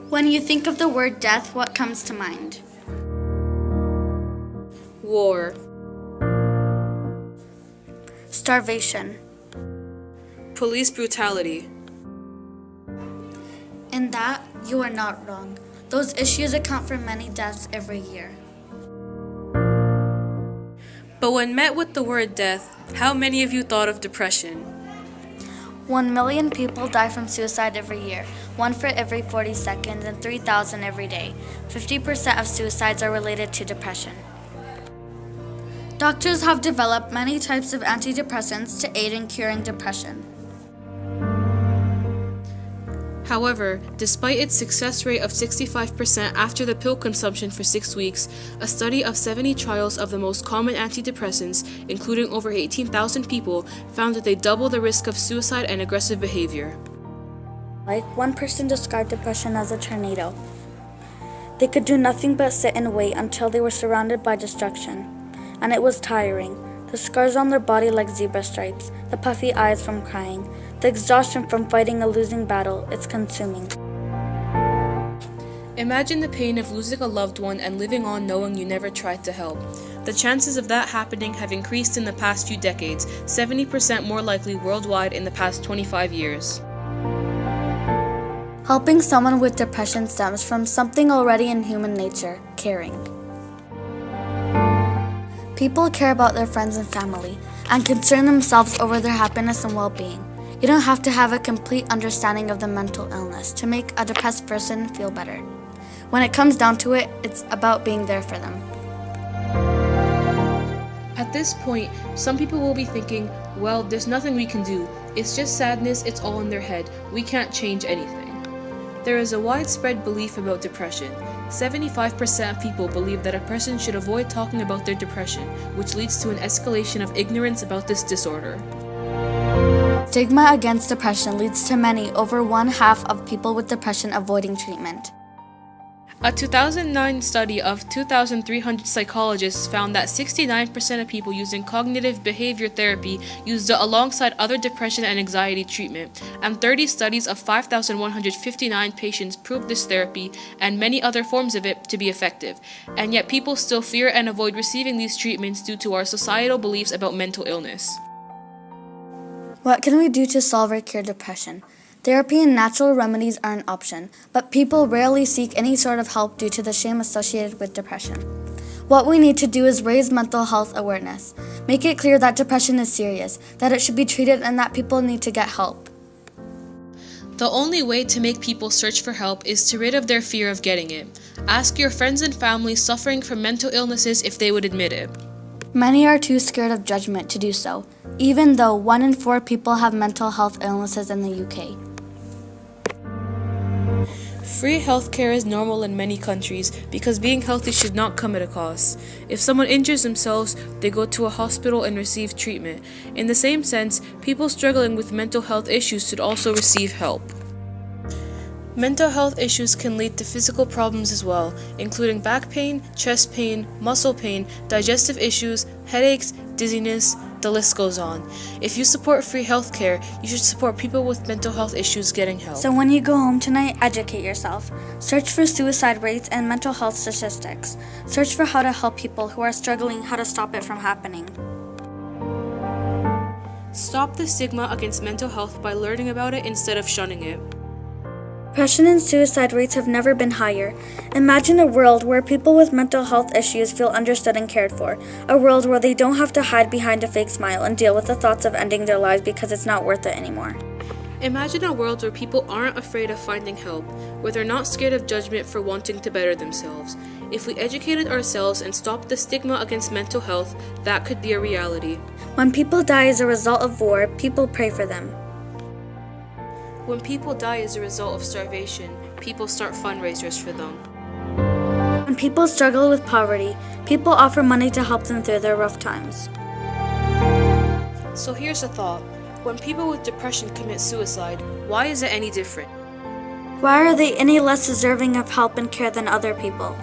When you think of the word death, what comes to mind? War. Starvation. Police brutality. In that, you are not wrong. Those issues account for many deaths every year. But when met with the word death, how many of you thought of depression? 1 million people die from suicide every year, 1 for every 40 seconds, and 3,000 every day. 50% of suicides are related to depression. Doctors have developed many types of antidepressants to aid in curing depression. However, despite its success rate of 65% after the pill consumption for 6 weeks, a study of 70 trials of the most common antidepressants, including over 18,000 people, found that they double the risk of suicide and aggressive behavior. Like, one person described depression as a tornado. They could do nothing but sit and wait until they were surrounded by destruction. And it was tiring. The scars on their body like zebra stripes, the puffy eyes from crying, the exhaustion from fighting a losing battle, it's consuming. Imagine the pain of losing a loved one and living on knowing you never tried to help. The chances of that happening have increased in the past few decades, 70% more likely worldwide in the past 25 years. Helping someone with depression stems from something already in human nature, caring. People care about their friends and family and concern themselves over their happiness and well-being. You don't have to have a complete understanding of the mental illness to make a depressed person feel better. When it comes down to it, it's about being there for them. At this point, some people will be thinking, well, there's nothing we can do. It's just sadness, it's all in their head. We can't change anything. There is a widespread belief about depression. 75% of people believe that a person should avoid talking about their depression, which leads to an escalation of ignorance about this disorder. Stigma against depression leads to many, over 1/2 of people with depression avoiding treatment. A 2009 study of 2,300 psychologists found that 69% of people using cognitive behavior therapy used it alongside other depression and anxiety treatment, and 30 studies of 5,159 patients proved this therapy and many other forms of it to be effective, and yet people still fear and avoid receiving these treatments due to our societal beliefs about mental illness. What can we do to solve or cure depression? Therapy and natural remedies are an option, but people rarely seek any sort of help due to the shame associated with depression. What we need to do is raise mental health awareness. Make it clear that depression is serious, that it should be treated, and that people need to get help. The only way to make people search for help is to rid of their fear of getting it. Ask your friends and family suffering from mental illnesses if they would admit it. Many are too scared of judgment to do so, even though 1 in 4 people have mental health illnesses in the UK. Free healthcare is normal in many countries because being healthy should not come at a cost. If someone injures themselves, they go to a hospital and receive treatment. In the same sense, people struggling with mental health issues should also receive help. Mental health issues can lead to physical problems as well, including back pain, chest pain, muscle pain, digestive issues, headaches, dizziness, the list goes on. If you support free healthcare, you should support people with mental health issues getting help. So when you go home tonight, educate yourself. Search for suicide rates and mental health statistics. Search for how to help people who are struggling, how to stop it from happening. Stop the stigma against mental health by learning about it instead of shunning it. Depression and suicide rates have never been higher. Imagine a world where people with mental health issues feel understood and cared for. A world where they don't have to hide behind a fake smile and deal with the thoughts of ending their lives because it's not worth it anymore. Imagine a world where people aren't afraid of finding help, where they're not scared of judgment for wanting to better themselves. If we educated ourselves and stopped the stigma against mental health, that could be a reality. When people die as a result of war, people pray for them. When people die as a result of starvation, people start fundraisers for them. When people struggle with poverty, people offer money to help them through their rough times. So here's a thought. When people with depression commit suicide, why is it any different? Why are they any less deserving of help and care than other people?